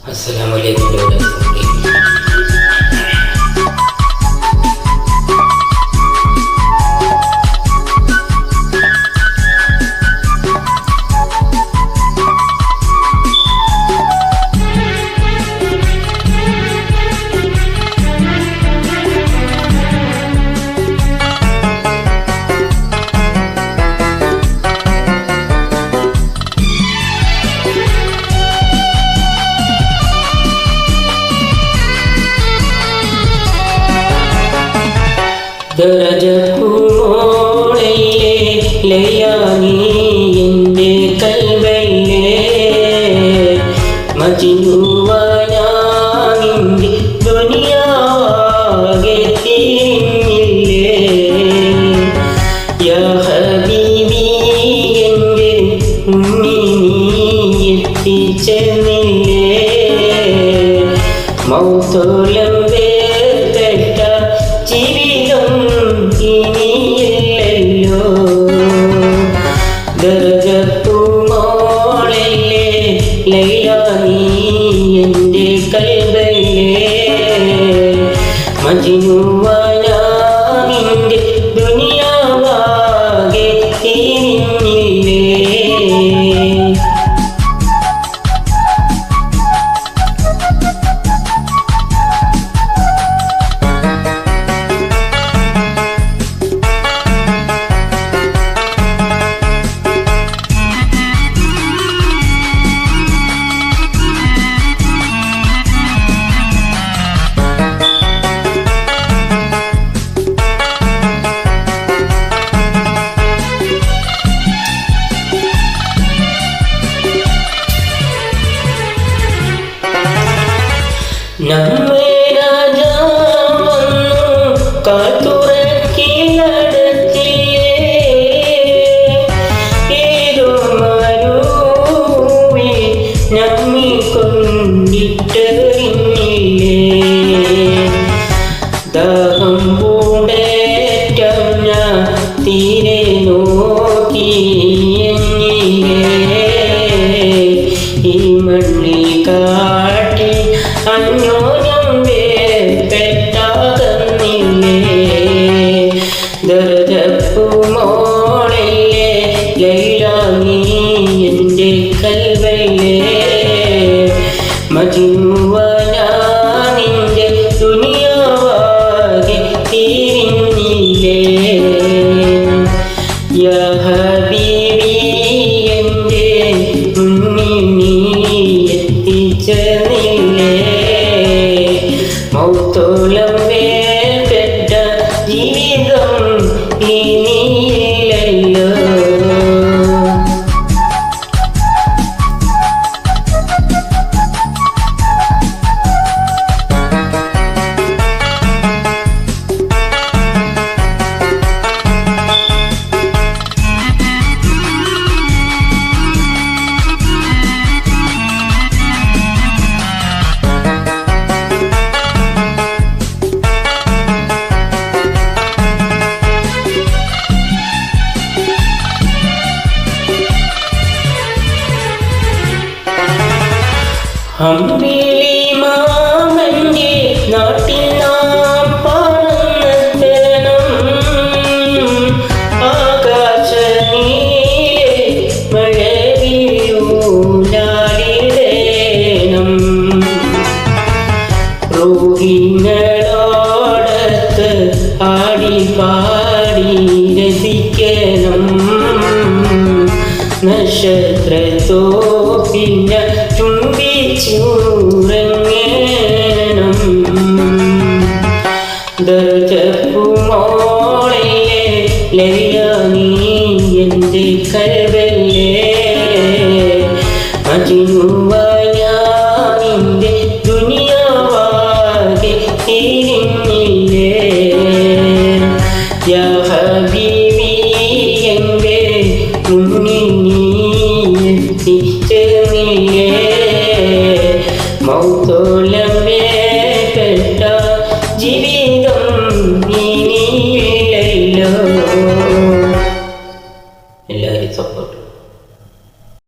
Assalamualaikum warahmatullahi ദരജപ്പൂമോളയിലെ ലയാനി എൻ്റെ കൽവയിലെ മജ്നുവാനിൻ്റെ ദുനിയാകെ തിരിഞ്ഞില്ലേ യാ ഹബീബി എൻ്റെ ഉമ്മി നീ എത്തിച്ചെന്നില്ലേ മൗത്തോലം വേർപെട്ട ജീവിതം ഇനിയില്ലല്ലോ ദരജപ്പൂമോളയിലെ ലൈല നീ എൻ്റെ കൽബിലെ മജ്നുവാനിൻ്റെ ദുനിയാവാകെ തിരിഞ്ഞില്ലേ നമ്മെ രാജാ വന്നു കാത്തുറക്കി നടത്തിയേ ഏതോ മരുവി നമ്മി കൊണ്ടിട്ടെറിഞ്ഞില്ലേ ദാഹം പൂണ്ടേറ്റം ഞാൻ തീരെ നോക്കിയെന്നില്ലേ ഈ മണ്ണിൽ കാട്ടി അന്യോന്യം വേർപെട്ടാകുന്നില്ലേ ദരജപ്പൂമോളയിലെ ലൈല നീ എൻ്റെ കൽബിലെ മജ്നുവാനിൻ്റെ ദുനിയാവാകെ തിരിഞ്ഞില്ലേ യാ ഹബീബി എൻ്റെ ഉമ്മി നീ എത്തിച്ചെന്നില്ലേ മൗത്തോലം വേർപെട്ട ജീവിതം ഇനിയില്ലല്ലോ അമ്പിളി മാമൻ്റെ നാട്ടിൽ നാം പറന്നെത്തണം ആകാശനീലെ മഴവിയൂലാടിടേണം റോഹിങ്ങളോടത്ത് ആടിപ്പാടി രസിക്കണം നക്ഷത്രത്തോപ്പില്ല ചുംബിച്ചുറങ്ങണം ദരജപ്പൂമോളയിലെ ലൈല നീ എൻ്റെ കൽബിലെ മജ്നുവാനിൻ്റെ ദുനിയാവാകെ തിരിഞ്ഞില്ലേ യാ ഹബീബി എൻ്റെ ഉമ്മി നീ എത്തിച്ചെന്നില്ലേ മൗത്തോ